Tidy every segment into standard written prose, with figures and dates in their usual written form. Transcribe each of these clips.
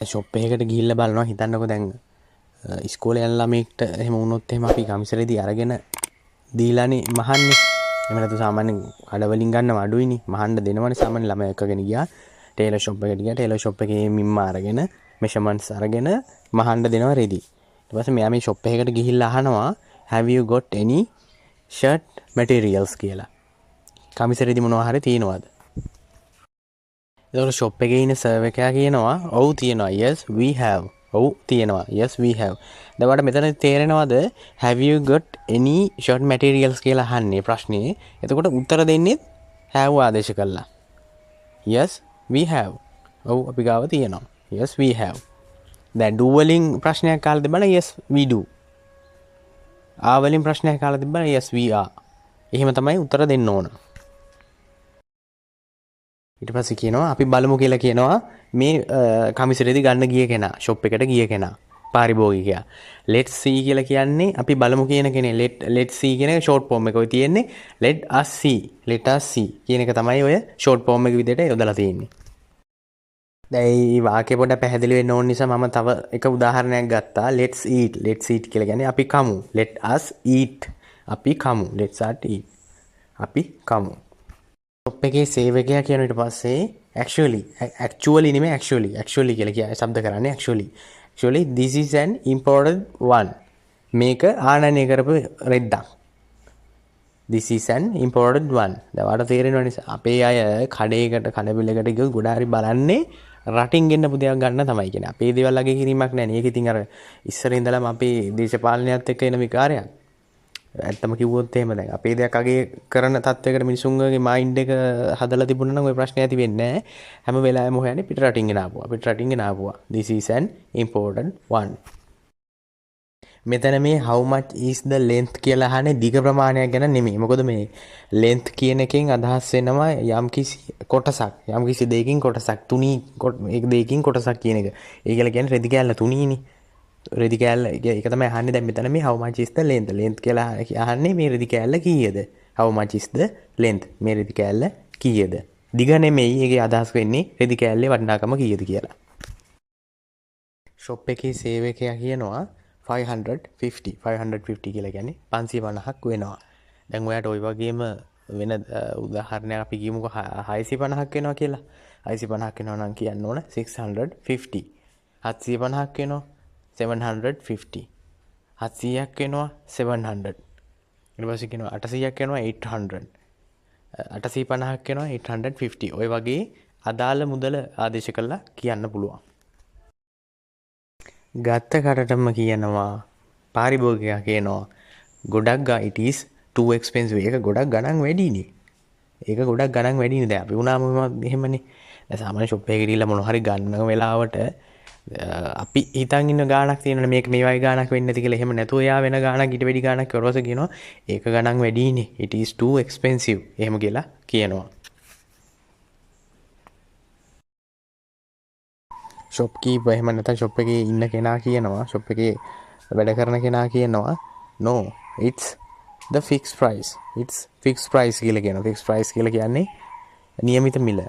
Shop එකකට ගිහිල්ලා බලනවා හිතන්නකෝ දැන් ඉස්කෝලේ යන ළමයෙක්ට එහෙම වුණොත් එහෙම අපි කමිසරේදී අරගෙන දීලානේ මහන්නේ. එහෙම නැතු සාමාන්‍යයෙන් කඩවලින් ගන්නව අඩුයිනේ. මහන්න දෙනවනේ සාමාන්‍ය ළමයා එක්කගෙන ගියා. ටේලර් ෂොප් එකට ගියා. ටේලර් ෂොප් එකේ මිම්ම අරගෙන මෙෂර්මන්ට්ස් අරගෙන මහන්න දෙනවා රෙදි. ඊට පස්සේ මෙයා මේ ෂොප් එකකට ගිහිල්ලා අහනවා have you got any shirt materials කියලා. කමිසරේදී මොනවා හරි තියෙනවද? එතකොට ෂොප් එකේ ඉන්න සර්වර් එකයා කියනවා ඔව් තියෙනවා. yes we have. ඔව් තියෙනවා. yes we have. දැන් මෙතන තේරෙනවද have you got any shirt materials කියලා අහන්නේ ප්‍රශ්නේ. එතකොට උත්තර දෙන්නේ have ආදේශ කළා. yes we have. ඔව් අපි ගාව තියෙනවා. yes we have. දැන් do වලින් ප්‍රශ්නයක් අහලා තිබ්බනම් yes we do. ආ වලින් ප්‍රශ්නයක් අහලා තිබ්බනම් yes we are. එහෙම තමයි උත්තර දෙන්න ඕන. ඊට පස්සේ කියනවා අපි බලමු කියලා කියනවා මේ කමිසරේදී ගන්න ගිය කෙනා ෂොප් එකට ගිය කෙනා පාරිභෝගිකයා let's see කියලා කියන්නේ අපි බලමු කියන කෙනේ let's see කියන එක ෂෝට් ෆෝම් එක ඔය තියෙන්නේ let us see කියන එක තමයි ඔය ෂෝට් ෆෝම් එක විදිහට යොදලා තියෙන්නේ. දැන් මේ වාක්‍ය පොඩ පැහැදිලි වෙන්න ඕන නිසා මම තව එක උදාහරණයක් ගත්තා let's eat කියලා කියන්නේ අපි කමු let us eat අපි කමු let's eat අපි කමු. ෂොප් එකේ සේවකයා කියන ඊට පස්සේ actually නෙමෙයි actually කියලා කිය શબ્ද කරන්නේ actually this is an imported one මේක ආනයනය කරපු රෙද්දක් this is an imported one දැන් වාට තේරෙනවනේ අපේ අය කඩේකට කඩබිලකට ගියොත් ගොඩාක් හරි බලන්නේ රටින් ගෙන්නපු දේවල් ගන්න තමයි කියන්නේ අපේ දේවල් අගේ කිරීමක් නැහැ නේ ඒක ඉතින් අර ඉස්සර ඉඳලම අපේ දේශපාලනයත් එක්ක එන විකාරයක් ඇත්තම කිව්වොත් එහෙම දැන් අපේ දෙයක් අගේ කරන තත්වයකට මිනිසුන්ගේ මයින්ඩ් එක හදලා තිබුණා නම් ওই ප්‍රශ්නේ ඇති වෙන්නේ නැහැ. හැම වෙලාවෙම හොයන්නේ පිට රටින් ගෙන ආපුවා. This is an important one. මෙතන මේ how much is the length කියලා අහන්නේ දිග ප්‍රමාණයක් ගැන නෙමෙයි. මොකද මේ length කියන එකෙන් අදහස් වෙනවා යම්කිසි කොටසක්. යම්කිසි දෙයකින් කොටසක්. තුනී ඒක දෙයකින් කොටසක් කියන එක. ඒ කියලා කියන්නේ රෙදි කෑල්ල තුනීනේ. රෙදි කෑල්ල ඒක තමයි අහන්නේ දැන් මෙතන මේ how much is the length කියලා අහන්නේ මේ රෙදි කෑල්ල කීයද how much is the length මේ රෙදි කෑල්ල කීයද දිග නෙමෙයි ඒකේ අදහස් වෙන්නේ රෙදි කෑල්ලේ වටිනාකම කීයද කියලා. ෂොප් එකේ සේවකයා කියනවා 550 කියලා කියන්නේ 550ක් වෙනවා. දැන් ඔයාට ওই වගේම වෙන උදාහරණයක් අපි කියමුකෝ 650ක් වෙනවා කියලා. 650ක් වෙනවා නම් කියන්න ඕන 650. 750ක් වෙනවා 750 700ක් වෙනවා 700 ඊට පස්සේ කියනවා 800ක් වෙනවා 800 850ක් වෙනවා 850 ඔය වගේ අදාළ මුදල ආදේශ කරලා කියන්න පුළුවන්. ගත්ත කටටම කියනවා පාරිභෝගිකයා කියනවා ගොඩක් it is too expensive ඒක ගොඩක් ගණන් වැඩිනේ. ඒක ගොඩක් ගණන් වැඩිනේ. දැන් අපි වුණාම එහෙමනේ. දැන් සාමාන්‍ය ෂොප් එකකට ගිහිල්ලා මොන හරි ගන්න වෙලාවට අපි හිතන් ඉන්න ගාණක් තියෙනවනේ මේක මේ වගේ ගාණක් වෙන්නේ නැති කියලා. එහෙම නැතුව එයා වෙන ගාණක් ඊට වැඩි ගාණක් කරවස කියනවා ඒක ගණන් වැඩිනේ. it is too expensive. එහෙම කියලා කියනවා. ෂොප් කීපර් එහෙම නැත්නම් ෂොප් එකේ ඉන්න කෙනා කියනවා ෂොප් එකේ වැඩ කරන කෙනා කියනවා no it's the fixed price. it's fixed price කියලා කියනවා. fixed price කියලා කියන්නේ නියමිත මිල.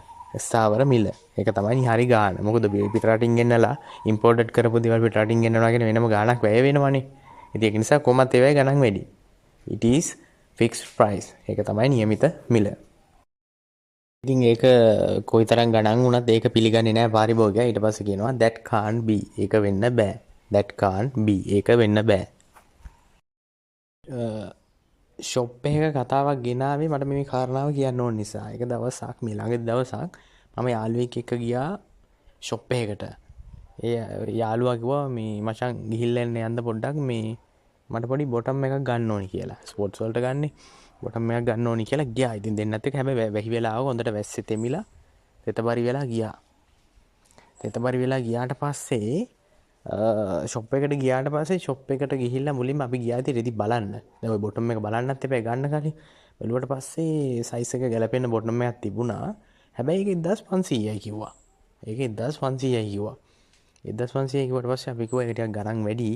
ස්ථාවර මිල. ඒක තමයි හරි ගාණ. මොකද පිට රටින් ගෙන්නලා ඉම්පෝර්ටඩ් කරපු දේවල් පිට රටින් ගෙන්නනවා කියන වෙනම ගාණක් වැය වෙනවනේ. ඉතින් ඒක නිසා කොහොමත් ඒවයි ගණන් වැඩි. it is fixed price. ඒක තමයි නියමිත මිල. ඉතින් ඒක කොයිතරම් ගණන් වුණත් ඒක පිළිගන්නේ නැහැ පාරිභෝගිකයා. ඊට පස්සේ කියනවා that can't be. ඒක වෙන්න බෑ. that can't be. ඒක වෙන්න බෑ. ෂොප් එකක කතාවක් ගෙනාවේ මට මේ කාරණාව කියන්න ඕන නිසා. ඒක දවසක් මේ ළඟදී දවසක් මම යාළුවෙක් එක්ක ගියා ෂොප් එකකට. ඒ යාළුවා කිව්වා මේ මචං ගිහිල්ලා යන්න පොඩ්ඩක් මේ මට පොඩි බොටම් එකක් ගන්න ඕනි කියලා. ස්පෝර්ට්ස් වලට ගන්නෙ. බොටම් එකක් ගන්න ඕනි කියලා ගියා. ඉතින් දෙන්නත් එක්ක හැබැයි වැහි වෙලා ආව හොඳට වැස්සේ තෙමිලා තෙතබරි වෙලා ගියා. තෙතබරි වෙලා ගියාට පස්සේ ෂොප් එකට ගියාට පස්සේ ෂොප් එකට ගිහිල්ලා මුලින්ම අපි ගියා ඉතින් රෙදි බලන්න. දැන් ওই බොටම් එක බලන්නත් එපා ගන්න කලින්. බැලුවට පස්සේ සයිස් එක ගැලපෙන බොටම් එකක් තිබුණා. හැබැයි ඒක 1500යි කිව්වා. ඒක 1500යි කිව්වා. 1500 කිව්වට පස්සේ අපි කිව්වා ඒක ටිකක් ගණන් වැඩි.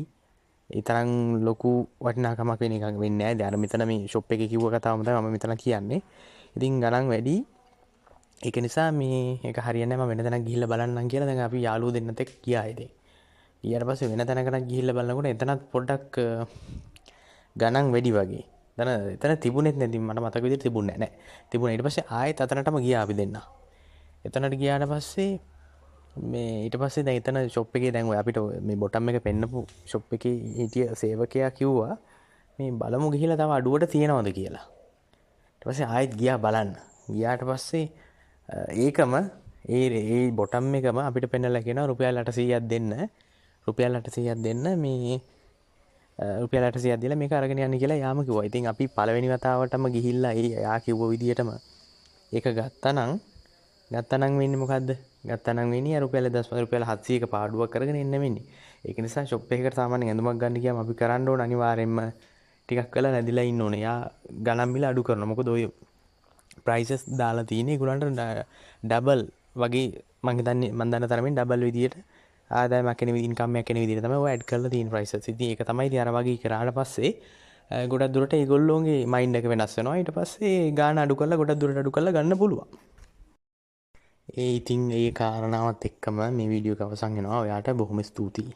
ඒ තරම් ලොකු වටිනාකමක් වෙන එකක් වෙන්නේ නැහැ. දැන් අර මෙතන මේ ෂොප් එකේ කිව්ව කතාවම තමයි මම මෙතන කියන්නේ. ඉතින් ගණන් වැඩි. ඒක නිසා මේ ඒක හරියන්නේ නැහැ. මම වෙන තැනක් ගිහිල්ලා බලන්නම් කියලා දැන් අපි යාළුවෝ දෙන්නත් එක්ක ගියා ඉතින්. ඊට පස්සේ වෙන තැනකට ගිහිල්ලා බලනකොට එතනත් පොඩ්ඩක් ගණන් වැඩි වගේ. එතන තිබුණෙත් නැති මට මතක විදිහට තිබුණේ නැහැ. තිබුණා. ඊට පස්සේ ආයෙත් අතනටම ගියා අපි දෙන්න. එතනට ගියාට පස්සේ මේ ඊට පස්සේ දැන් එතන ෂොප් එකේ දැන් ඔය අපිට මේ බොටම් එක පෙන්නපු ෂොප් එකේ හිටිය සේවකයා කිව්වා මේ බලමු ගිහිල්ලා තව අඩුවට තියනවද කියලා. ඊට පස්සේ ආයෙත් ගියා බලන්න. ගියාට පස්සේ ඒකම ඒ බොටම් එකම අපිට පෙන්නලා කියනවා රුපියල් 800ක් දෙන්න. රුපියල් 800ක් දෙන්න මේ රුපියල් 800ක් දීලා මේක අරගෙන යන්න කියලා යාම කිව්වා. ඉතින් අපි පළවෙනි වතාවටම ගිහිල්ලා යා කිව්ව විදිහටම ඒක ගත්තනම් වෙන්නේ මොකද්ද? ගත්තනම් වෙන්නේ රුපියල් 1000 රුපියල් 700ක පාඩුවක් කරගෙන එන්න වෙන්නේ. ඒක නිසා ෂොප් එකකට සාමාන්‍යයෙන් ඇඳුමක් ගන්න ගියාම අපි කරන්න ඕන අනිවාර්යෙන්ම ටිකක් වෙලා නැදිලා ඉන්න ඕනේ. යා ගණන් මිල අඩු කරනවා. මොකද ඔය ප්‍රයිසස් දාලා තියෙන්නේ ඒගොල්ලන්ට ඩබල් වගේ මම හිතන්නේ මම දන්න තරමින් ඩබල් විදියට ආදායමක් එන විදිහ ඉන්කම් එකක් එන විදිහට තමයි ඔය ඇඩ් කරලා තියෙන ප්‍රයිසස්. ඉතින් ඒක තමයි ඉතින් අර වගේ කරාට පස්සේ ගොඩක් දුරට ඒගොල්ලෝගේ මයින්ඩ් එක වෙනස් වෙනවා. ඊට පස්සේ ගාණ අඩු කරලා ගොඩක් දුරට අඩු කරලා ගන්න පුළුවන්. ඉතින් ඒ කාරණාවත් එක්කම මේ වීඩියෝ එක අවසන් වෙනවා. ඔයාට බොහොම ස්තුතියි.